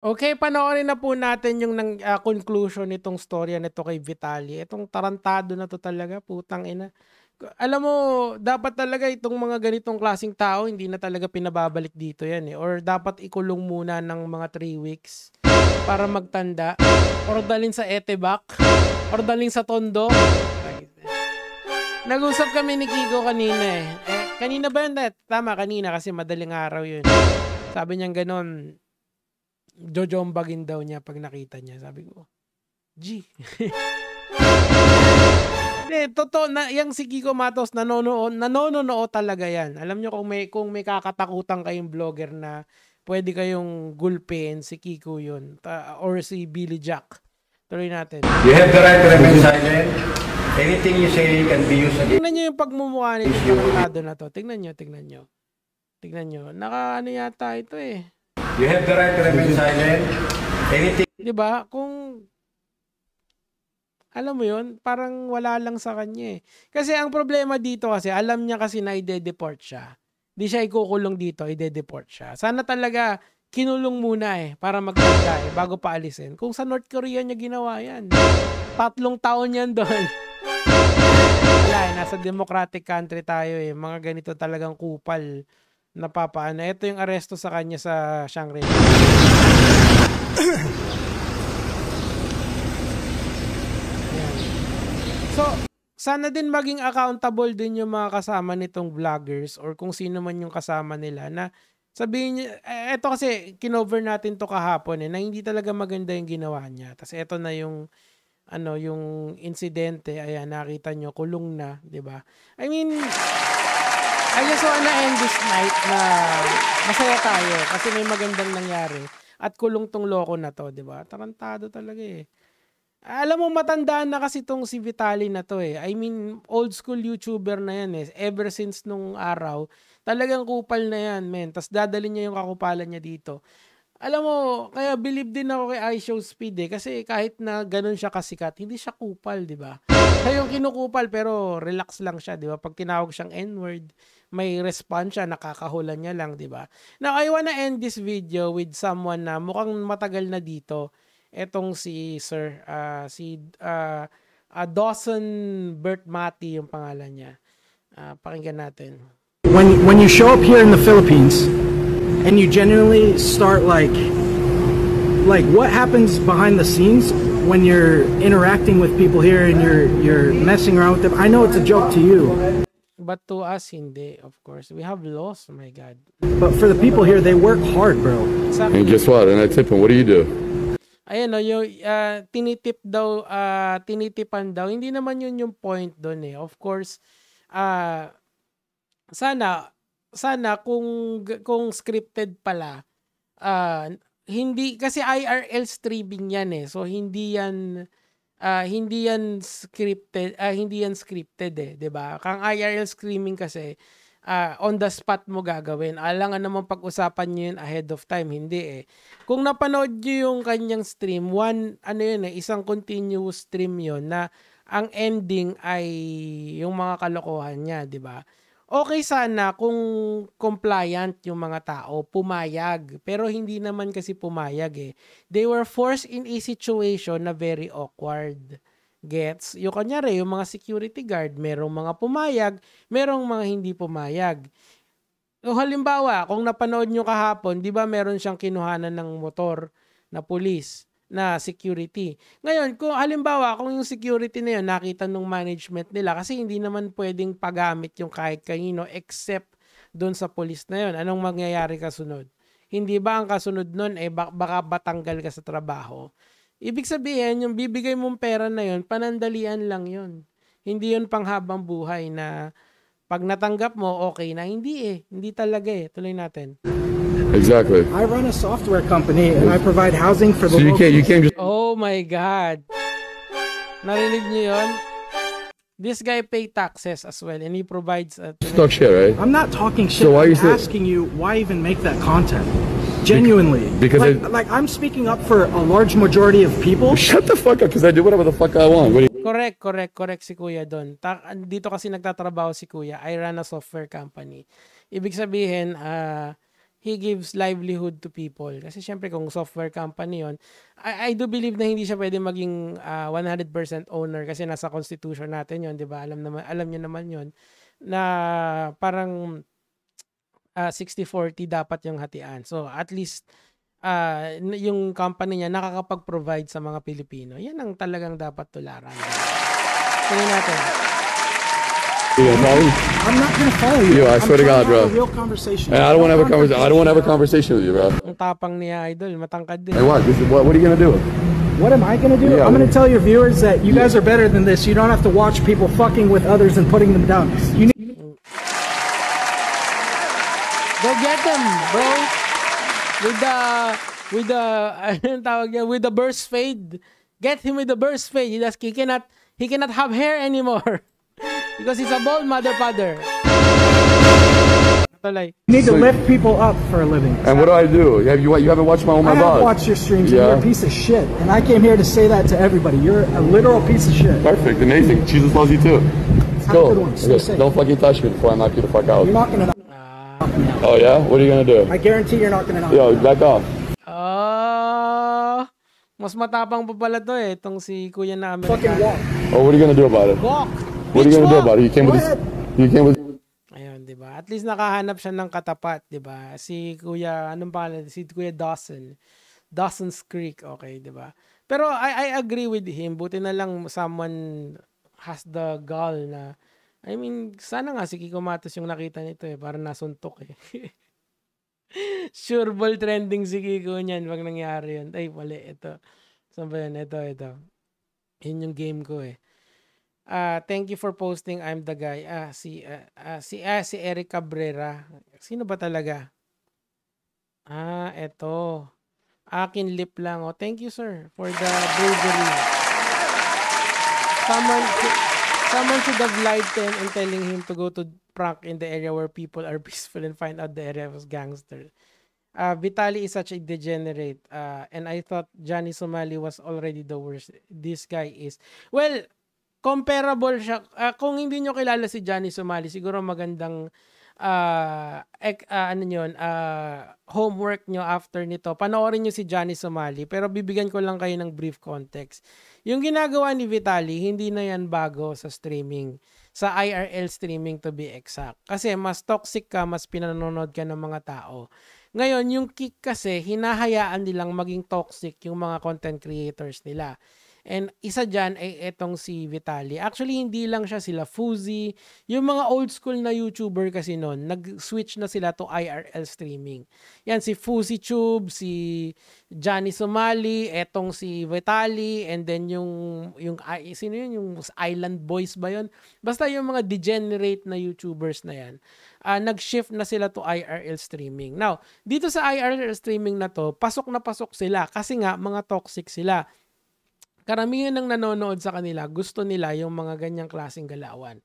Okay, panoorin na po natin yung conclusion nitong storya nito kay Vitaly. Itong tarantado na 'to talaga, putang ina. Alam mo, dapat talaga itong mga ganitong klaseng tao hindi na talaga pinababalik dito 'yan, eh, or dapat ikulong muna ng mga 3 weeks para magtanda or dalhin sa Etebak or dalhin sa Tondo. Nag-usap kami ni Kiko kanina, eh. Kanina ba yun? Tama, kanina kasi madaling araw yun. Sabi niya gano'n, jojombagin daw niya pag nakita niya. Sabi ko, G. Totoo na yang si Kiko Matos nanonood talaga yan. Alam niyo kung may kakatakutan kayong vlogger na pwede kayong gulpin, si Kiko yun. Or si Billy Jack. Tuloy natin. You have the right to remain silent. Anything you say can be used against. Tingnan niyo yung pagmumukha nito tarantado na to. Tingnan niyo. Tingnan niyo. Ano yata ito eh. You have the right to remain silent. Anything. Diba? Kung alam mo yun, parang wala lang sa kanya eh. Kasi ang problema dito kasi, alam niya kasi na ide-deport siya. Di siya ikukulong dito, ide-deport siya. Sana talaga kinulong muna eh, para magtanda eh, bago paalisin. Kung sa North Korea niya ginawa yan. 3 taon yan doon. Wala eh, nasa democratic country tayo eh. Mga ganito talagang kupal na papaano. Ito yung aresto sa kanya sa Shangri-La. So, sana din maging accountable din yung mga kasama nitong vloggers or kung sino man yung kasama nila na sabihin niya, eto kasi kinover natin to kahapon eh, na hindi talaga maganda yung ginawa niya. Tapos eto na yung yung insidente, ayan, nakita nyo, kulong na, di ba? I mean, I just wanna end this night na masaya tayo kasi may magandang nangyari at kulong tong loko na to, di ba? Tarantado talaga eh. Alam mo, matandaan na kasi tong si Vitaly na to eh. I mean, old school YouTuber na yan eh. Ever since nung araw, talagang kupal na yan, men. Tapos dadalhin niya yung kakupalan niya dito. Alam mo, kaya believe din ako kay iShowSpeed eh. Kasi kahit na ganun siya kasikat, hindi siya kupal, di ba? Siya yung kinukupal pero relax lang siya, di ba? Pag tinawag siyang N-word, may response siya, nakakahulan niya lang, di ba? Now, I wanna end this video with someone na mukhang matagal na dito. Etong si Sir, Dawson Bert Mati yung pangalan niya. Pakinggan natin. When you show up here in the Philippines and you genuinely start like what happens behind the scenes when you're interacting with people here and you're messing around with them. I know it's a joke to you. But to us, hindi, of course. We have laws, oh my God. But for the people here, they work hard, bro. Exactly. And guess what? And I tip them, what do you do? Ayan yung tinitipan daw. Hindi naman yun yung point doon eh. Of course, sana kung scripted pala, hindi kasi IRL streaming yan eh. So hindi yan scripted, eh, 'di ba? Kang IRL streaming kasi on the spot mo gagawin. Alangan naman pag-usapan niyo yun ahead of time, hindi eh. Kung napanood niyo yung kanyang stream, isang continuous stream yun na ang ending ay yung mga kalokohan niya, 'di ba? Okay sana kung compliant yung mga tao, pumayag. Pero hindi naman kasi pumayag eh. They were forced in a situation na very awkward. Gets? Yung kanyari, yung mga security guard, merong mga pumayag, merong mga hindi pumayag. O halimbawa, kung napanood nyo kahapon, di ba meron siyang kinuhanan ng motor na pulis, na security. Ngayon, kung halimbawa, kung yung security na yun, nakita nung management nila, kasi hindi naman pwedeng pagamit yung kahit kanino except doon sa pulis na yun. Anong mangyayari kasunod? Hindi ba ang kasunod nun, baka batanggal ka sa trabaho? Ibig sabihin, yung bibigay mong pera na yun, panandalian lang yun. Hindi yun panghabang buhay na pag natanggap mo, okay na. Hindi eh. Hindi talaga eh. Tuloy natin. Exactly. I run a software company and I provide housing for the So you can't just... Oh my God. Narinig niyo yun? This guy pay taxes as well and he provides... talk shit, right? I'm not talking shit. So why I'm you say... asking you why even make that content. Genuinely. Because like I'm speaking up for a large majority of people. Shut the fuck up because I do whatever the fuck I want. What do you... Correct si Kuya doon. Dito kasi nagtatrabaho si Kuya. I run a software company. Ibig sabihin, he gives livelihood to people. Kasi syempre kung software company yon, I do believe na hindi siya pwede maging 100% owner kasi nasa constitution natin yon, 'di ba? Alam niyo naman yon na parang 60-40 dapat yung hatian. So at least yung company niya nakakapag-provide sa mga Pilipino. Yan ang talagang dapat tularan. Tingnan natin. You gonna follow me? I'm not gonna follow you. Yo, I swear to God, trying to have bro. a real conversation. And I don't want to have a conversation. I don't want to have a conversation with you, bro. Ang tapang niya, idol. Matangkad din. Hey, what? What are you gonna do? What am I gonna do? Yeah, I'm gonna tell your viewers that you guys are better than this. You don't have to watch people fucking with others and putting them down. You need Go get them, bro. With the burst fade. Get him with the burst fade. He cannot have hair anymore. Because he's a bald mother father. You need to lift people up for a living. And what do? You haven't watched all my I have vlogs? watched your streams and Yeah. you're a piece of shit. And I came here to say that to everybody. You're a literal piece of shit. Perfect, amazing. Jesus loves you too. Let's Have a go. good one. Stay safe. Don't fucking touch me before I knock you the fuck out. You're not gonna. Oh yeah? What are you gonna do? I guarantee you're not gonna. Yo, back off. Mas matapang pa pala to eh, itong si Kuya na Fucking Amerikano. walk. Oh, what are you gonna do about it? Walk! What are you Bitch, gonna do walk! about it? You came Go with ahead. You came with. Ayun, di ba? At least nakahanap siya ng katapat, di ba? Si Kuya, anong pangalan? Si Kuya Dawson. Dawson's Creek, okay, di ba? Pero I agree with him. Buti na lang someone has the gall na, I mean, sana nga si Kiko Matos yung nakita nito eh, para nasuntok eh. Sure ball trending si Kiko niyan pag nangyari yun. Ay, wala, ito. Saan ba yun? Ito. Yun yung game ko eh. Thank you for posting. I'm the guy. Si Eric Cabrera. Sino ba talaga? Eto. Akin lip lang. Oh, thank you, sir, for the bravery. Someone should have lied to him and telling him to go to prank in the area where people are peaceful and find out the area was gangster. Vitali is such a degenerate. And I thought Johnny Somali was already the worst. This guy is. Well, comparable siya. Kung hindi nyo kilala si Johnny Somali, siguro magandang homework nyo after nito. Panoorin nyo si Johnny Somali, pero bibigyan ko lang kayo ng brief context. Yung ginagawa ni Vitali, hindi na yan bago sa streaming. Sa IRL streaming to be exact. Kasi mas toxic ka, mas pinanonood ka ng mga tao. Ngayon, yung Kick kasi, hinahayaan nilang maging toxic yung mga content creators nila. And isa dyan ay etong si Vitali. Actually, hindi lang siya, sila Fuzi. Yung mga old school na YouTuber kasi noon, nag-switch na sila to IRL streaming. Yan, si Fuzi Tube, si Johnny Somali, etong si Vitali, and then sino yun? Yung Island Boys ba yun? Basta yung mga degenerate na YouTubers na yan. Nag-shift na sila to IRL streaming. Now, dito sa IRL streaming na to, pasok na pasok sila kasi nga mga toxic sila. Karamihan ng nanonood sa kanila, gusto nila yung mga ganyang klaseng galawan.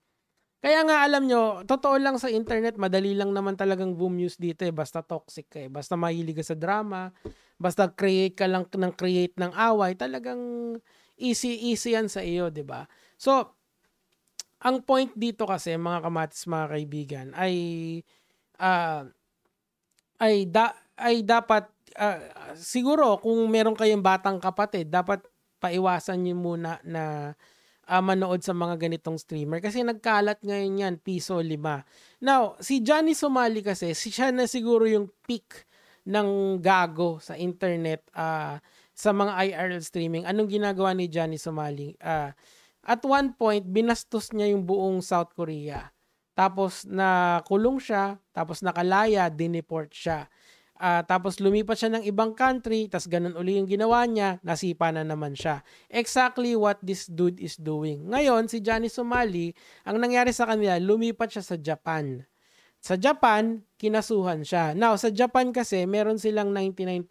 Kaya nga alam nyo, totoo lang sa internet, madali lang naman talagang boom news dito eh. Basta toxic ka eh. Basta mahilig ka sa drama, basta create ka lang ng away, talagang easy yan sa iyo, 'di ba? So, ang point dito kasi, mga kamatis, mga kaibigan, ay dapat, siguro kung meron kayong batang kapatid, dapat paiwasan niyo muna na manood sa mga ganitong streamer kasi nagkalat ngayon yan, piso 5. Now, si Johnny Somali kasi, siya na siguro yung peak ng gago sa internet sa mga IRL streaming. Anong ginagawa ni Johnny Somali? At one point, binastos niya yung buong South Korea. Tapos nakulong siya, tapos nakalaya, dineport siya. Tapos lumipat siya ng ibang country, tas ganun uli yung ginawa niya, nasipa na naman siya. Exactly what this dude is doing. Ngayon, si Johnny Somali, ang nangyari sa kanila, lumipat siya sa Japan. Sa Japan, kinasuhan siya. Now, sa Japan kasi, meron silang 99%,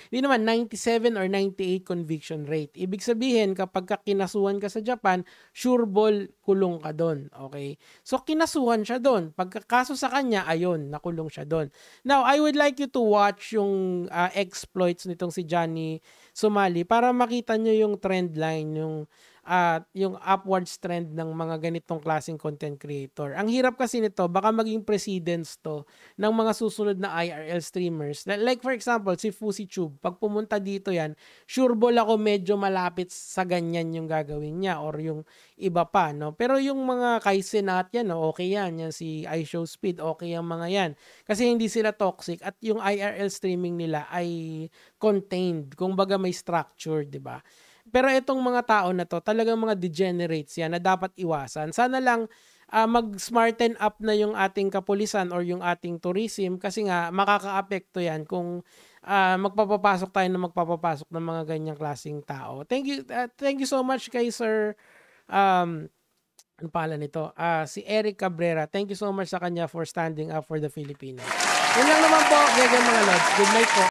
hindi naman, 97 or 98 conviction rate. Ibig sabihin, kapag kinasuhan ka sa Japan, sure ball, kulong ka doon. Okay? So, kinasuhan siya doon. Pagkakaso sa kanya, ayun, nakulong siya doon. Now, I would like you to watch yung exploits nitong si Johnny Somali para makita nyo yung trend line, yung yung upwards trend ng mga ganitong klaseng content creator. Ang hirap kasi nito, baka maging precedence to ng mga susunod na IRL streamers. Like for example, si FusiTube, pag pumunta dito yan, sureball ako medyo malapit sa ganyan yung gagawin niya or yung iba pa, no? Pero yung mga Kaizenat yan, no? Okay yan. Yan si iShowSpeed, okay yung mga yan. Kasi hindi sila toxic at yung IRL streaming nila ay contained. Kung baga may structure, di ba? Pero itong mga tao na to, talagang mga degenerates yan na dapat iwasan. Sana lang mag-smarten up na yung ating kapulisan or yung ating tourism kasi nga makaka-apekto yan kung magpapapasok tayo ng mga ganyang klaseng tao. Thank you so much kay Sir ano pala nito? Si Eric Cabrera. Thank you so much sa kanya for standing up for the Filipinos. Yun lang naman po, mga lods. Good night po.